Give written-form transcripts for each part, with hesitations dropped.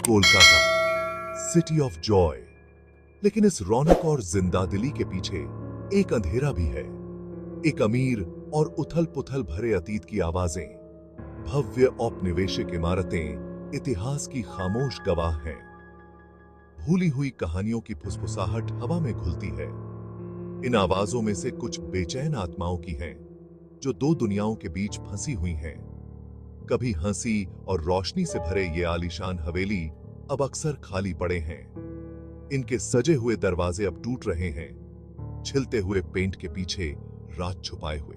Kolkata, city of Joy. लेकिन इस रौनक और जिंदादिली के पीछे एक अंधेरा भी है। एक अमीर और उथल पुथल भरे अतीत की आवाजें, भव्य औपनिवेशिक इमारतें इतिहास की खामोश गवाह हैं। भूली हुई कहानियों की फुसफुसाहट हवा में घुलती है। इन आवाजों में से कुछ बेचैन आत्माओं की हैं, जो दो दुनियाओं के बीच फंसी हुई हैं। कभी हंसी और रोशनी से भरे ये आलीशान हवेली अब अक्सर खाली पड़े हैं। इनके सजे हुए दरवाजे अब टूट रहे हैं, छिलते हुए पेंट के पीछे रात छुपाए हुए।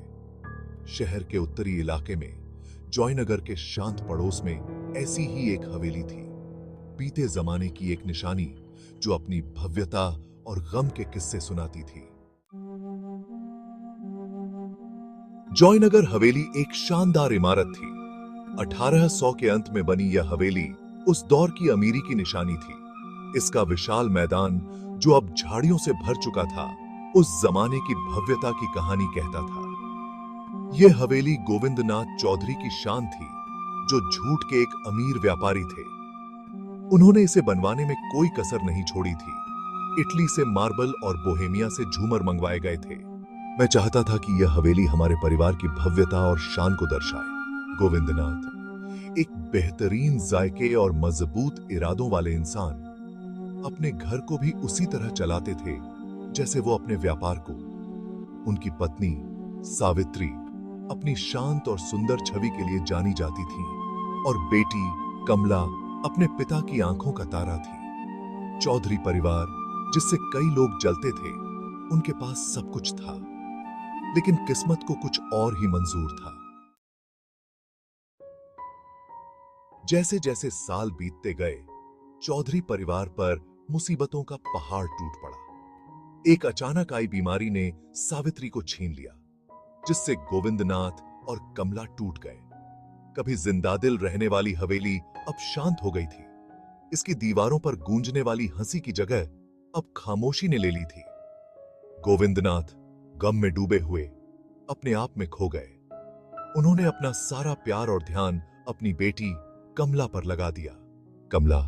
शहर के उत्तरी इलाके में जॉयनगर के शांत पड़ोस में ऐसी ही एक हवेली थी, बीते जमाने की एक निशानी जो अपनी भव्यता और गम के किस्से सुनाती थी। जॉयनगर हवेली एक शानदार इमारत थी। 1800 के अंत में बनी यह हवेली उस दौर की अमीरी की निशानी थी। इसका विशाल मैदान, जो अब झाड़ियों से भर चुका था, उस जमाने की भव्यता की कहानी कहता था। यह हवेली गोविंदनाथ चौधरी की शान थी, जो झूठ के एक अमीर व्यापारी थे। उन्होंने इसे बनवाने में कोई कसर नहीं छोड़ी थी। इटली से मार्बल और बोहेमिया से झूमर मंगवाए गए थे। मैं चाहता था कि यह हवेली हमारे परिवार की भव्यता और शान को दर्शाए। गोविंदनाथ, एक बेहतरीन जायके और मजबूत इरादों वाले इंसान, अपने घर को भी उसी तरह चलाते थे जैसे वो अपने व्यापार को। उनकी पत्नी सावित्री अपनी शांत और सुंदर छवि के लिए जानी जाती थी, और बेटी कमला अपने पिता की आंखों का तारा थी। चौधरी परिवार, जिससे कई लोग जलते थे, उनके पास सब कुछ था, लेकिन किस्मत को कुछ और ही मंजूर था। जैसे जैसे साल बीतते गए, चौधरी परिवार पर मुसीबतों का पहाड़ टूट पड़ा। एक अचानक आई बीमारी ने सावित्री को छीन लिया, जिससे गोविंदनाथ और कमला टूट गए। कभी जिंदादिल रहने वाली हवेली अब शांत हो गई थी। इसकी दीवारों पर गूंजने वाली हंसी की जगह अब खामोशी ने ले ली थी। गोविंदनाथ गम में डूबे हुए अपने आप में खो गए। उन्होंने अपना सारा प्यार और ध्यान अपनी बेटी कमला पर लगा दिया। कमला,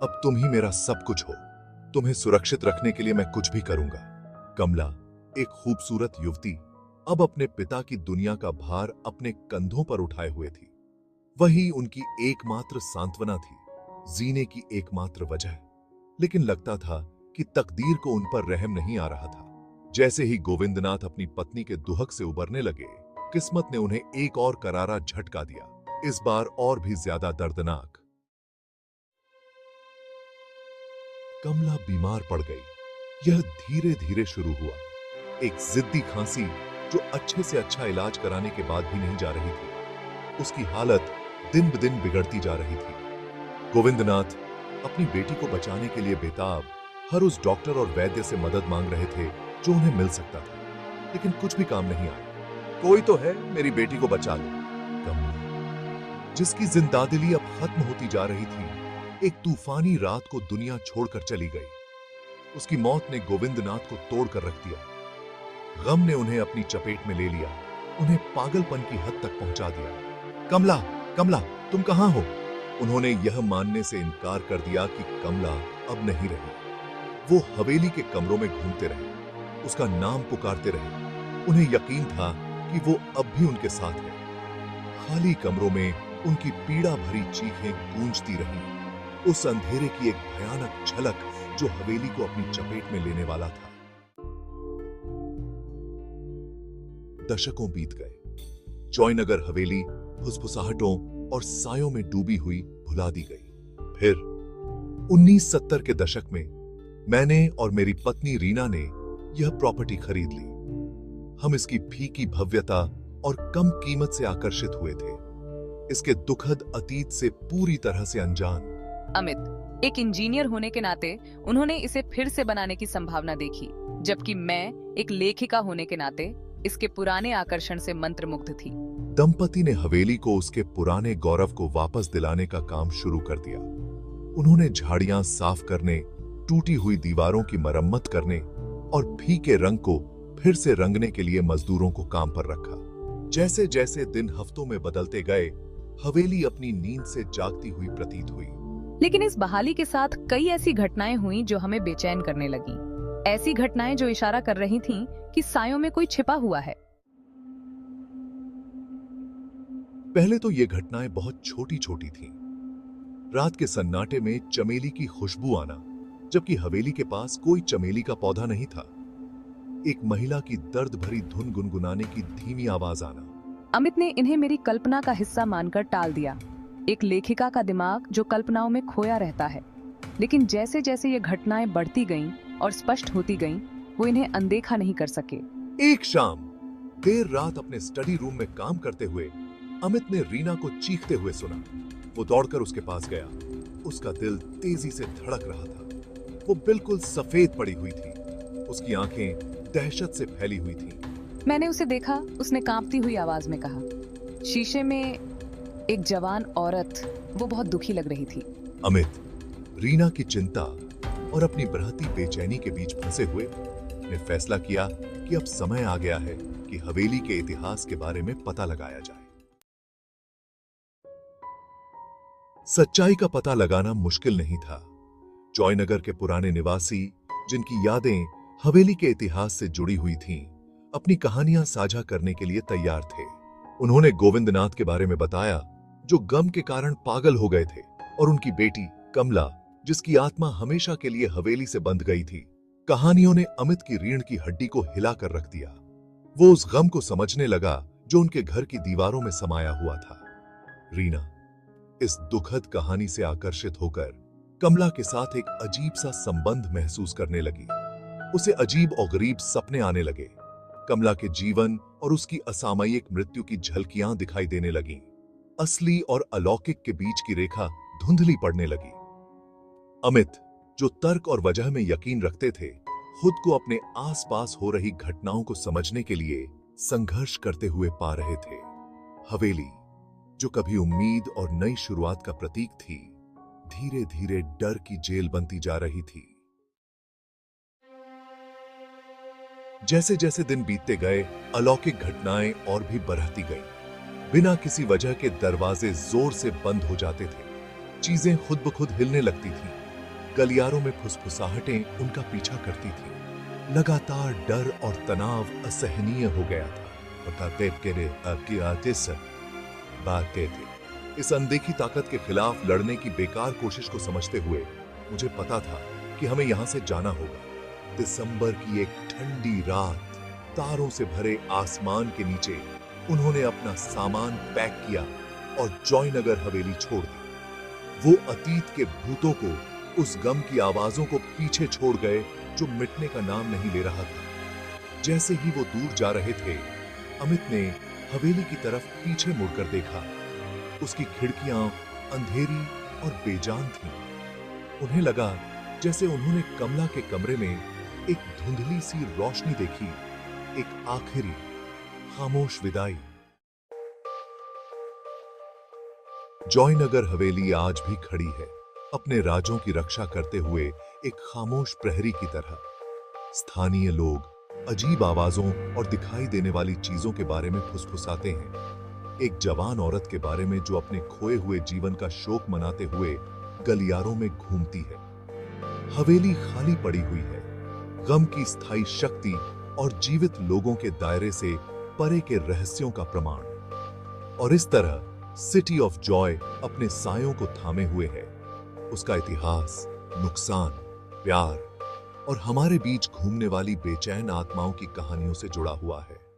अब तुम ही मेरा सब कुछ हो। तुम्हें सुरक्षित रखने के लिए मैं कुछ भी करूंगा। कमला, एक खूबसूरत युवती, अब अपने पिता की दुनिया का भार अपने कंधों पर उठाए हुए थी। वही उनकी एकमात्र सांत्वना थी, जीने की एकमात्र वजह। लेकिन लगता था कि तकदीर को उन पर रहम नहीं आ रहा था। जैसे ही गोविंदनाथ अपनी पत्नी के दुहक से उबरने लगे, किस्मत ने उन्हें एक और करारा झटका दिया, इस बार और भी ज्यादा दर्दनाक। कमला बीमार पड़ गई। यह धीरे धीरे शुरू हुआ, एक जिद्दी खांसी जो अच्छे से अच्छा इलाज कराने के बाद भी नहीं जा रही थी। उसकी हालत दिन ब दिन बिगड़ती जा रही थी। गोविंदनाथ अपनी बेटी को बचाने के लिए बेताब हर उस डॉक्टर और वैद्य से मदद मांग रहे थे जो उन्हें मिल सकता था, लेकिन कुछ भी काम नहीं आया। कोई तो है, मेरी बेटी को बचा लो। कमला, जिसकी जिंदादिली अब खत्म होती जा रही थी, एक तूफानी रात को दुनिया छोड़कर चली गई। उसकी मौत ने गोविंदनाथ को तोड़कर रख दिया। गम ने उन्हें अपनी चपेट में ले लिया, उन्हें पागलपन की हद तक पहुंचा दिया। कमला, कमला, तुम कहां हो? उन्होंने यह मानने से इनकार कर दिया कि कमला अब नहीं रही। वो हवेली के कमरों में घूमते रहे, उसका नाम पुकारते रहे। उन्हें यकीन था कि वो अब भी उनके साथ है। खाली कमरों में उनकी पीड़ा भरी चीखें गूंजती रहीं। उस अंधेरे की एक भयानक झलक जो हवेली को अपनी चपेट में लेने वाला था। दशकों बीत गए। जॉयनगर हवेली फुसफुसाहटों और सायों में डूबी हुई भुला दी गई। फिर 1970 के दशक में मैंने और मेरी पत्नी रीना ने यह प्रॉपर्टी खरीद ली। हम इसकी फीकी भव्यता और कम कीमत से आकर्षित हुए थे, इसके दुखद अतीत से पूरी तरह से अनजान। अमित, एक इंजीनियर होने के नाते उन्होंने इसे फिर से बनाने की संभावना देखी, जबकि मैं एक लेखिका होने के नाते इसके पुराने आकर्षण से मंत्रमुग्ध थी। दंपति ने हवेली को उसके पुराने गौरव को वापस दिलाने का काम शुरू कर दिया। उन्होंने झाड़ियां साफ करने, टूटी हुई दीवारों की मरम्मत करने और फीके रंग को फिर से रंगने के लिए मजदूरों को काम पर रखा। जैसे जैसे दिन हफ्तों में बदलते गए, हवेली अपनी नींद से जागती हुई प्रतीत हुई। लेकिन इस बहाली के साथ कई ऐसी घटनाएं हुई जो हमें बेचैन करने लगी। ऐसी घटनाएं जो इशारा कर रही थीं कि सायों में कोई छिपा हुआ है। पहले तो ये घटनाएं बहुत छोटी छोटी थीं। रात के सन्नाटे में चमेली की खुशबू आना, जबकि हवेली के पास कोई चमेली का पौधा नहीं था। एक महिला की दर्द भरी धुन गुनगुनाने की धीमी आवाज आना। अमित ने इन्हें मेरी कल्पना का हिस्सा मानकर टाल दिया। एक लेखिका का दिमाग जो कल्पनाओं में खोया रहता है। लेकिन जैसे जैसे ये घटनाएं बढ़ती गईं और स्पष्ट होती गईं, वो इन्हें अनदेखा नहीं कर सके। एक शाम देर रात अपने स्टडी रूम में काम करते हुए अमित ने रीना को चीखते हुए सुना। वो दौड़कर उसके पास गया। उसका दिल तेजी से धड़क रहा था। वो बिल्कुल सफेद पड़ी हुई थी। उसकी आंखें दहशत से फैली हुई थीं। मैंने उसे देखा। उसने कांपती हुई आवाज में कहा, शीशे में एक जवान औरत, वो बहुत दुखी लग रही थी। अमित रीना की चिंता और अपनी बढ़ती बेचैनी के बीच फंसे हुए ने फैसला किया कि अब समय आ गया है कि हवेली के इतिहास के बारे में पता लगाया जाए। सच्चाई का पता लगाना मुश्किल नहीं था। जॉयनगर के पुराने निवासी, जिनकी यादें हवेली के इतिहास से जुड़ी हुई थीं, अपनी कहानियां साझा करने के लिए तैयार थे। उन्होंने गोविंदनाथ के बारे में बताया, जो गम के कारण पागल हो गए थे, और उनकी बेटी कमला, जिसकी आत्मा हमेशा के लिए हवेली से बंध गई थी। कहानियों ने अमित की रीढ़ की हड्डी को हिला कर रख दिया। वो उस गम को समझने लगा जो उनके घर की दीवारों में समाया हुआ था। रीना इस दुखद कहानी से आकर्षित होकर कमला के साथ एक अजीब सा संबंध महसूस करने लगी। उसे अजीब और गरीब सपने आने लगे। कमला के जीवन और उसकी असामयिक मृत्यु की झलकियां दिखाई देने लगीं। असली और अलौकिक के बीच की रेखा धुंधली पड़ने लगी। अमित, जो तर्क और वजह में यकीन रखते थे, खुद को अपने आसपास हो रही घटनाओं को समझने के लिए संघर्ष करते हुए पा रहे थे। हवेली, जो कभी उम्मीद और नई शुरुआत का प्रतीक थी, धीरे धीरे डर की जेल बनती जा रही थी। जैसे जैसे दिन बीतते गए, अलौकिक घटनाएं और भी बढ़ती गईं। बिना किसी वजह के दरवाजे जोर से बंद हो जाते थे। चीजें खुद ब खुद हिलने लगती थीं। गलियारों में फुसफुसाहटें उनका पीछा करती थीं। लगातार डर और तनाव असहनीय हो गया था। बातें थे। इस अनदेखी ताकत के खिलाफ लड़ने की बेकार कोशिश को समझते हुए मुझे पता था कि हमें यहां से जाना होगा। दिसंबर की एक ठंडी रात, तारों से भरे आसमान के नीचे उन्होंने अपना सामान पैक किया और जॉयनगर हवेली छोड़ दी। वो अतीत के भूतों को, उस गम की आवाजों को पीछे छोड़ गए जो मिटने का नाम नहीं ले रहा था। जैसे ही वो दूर जा रहे थे, अमित ने हवेली की तरफ पीछे मुड़कर देखा। उसकी खिड़कियां अंधेरी और बेजान थीं। उन्हें लगा जैसे उन्होंने कमला के कमरे में एक धुंधली सी रोशनी देखी, एक आखिरी खामोश विदाई। जॉयनगर हवेली आज भी खड़ी है, अपने राजों की रक्षा करते हुए एक खामोश प्रहरी की तरह। स्थानीय लोग अजीब आवाजों और दिखाई देने वाली चीजों के बारे में फुसफुसाते हैं। एक जवान औरत के बारे में जो अपने खोए हुए जीवन का शोक मनाते हुए गलियारों में घूमती है। हवेली खाली पड़ी हुई है, गम की स्थायी शक्ति और जीवित लोगों के दायरे से परे के रहस्यों का प्रमाण। और इस तरह सिटी ऑफ जॉय अपने सायों को थामे हुए है। उसका इतिहास, नुकसान, प्यार और हमारे बीच घूमने वाली बेचैन आत्माओं की कहानियों से जुड़ा हुआ है।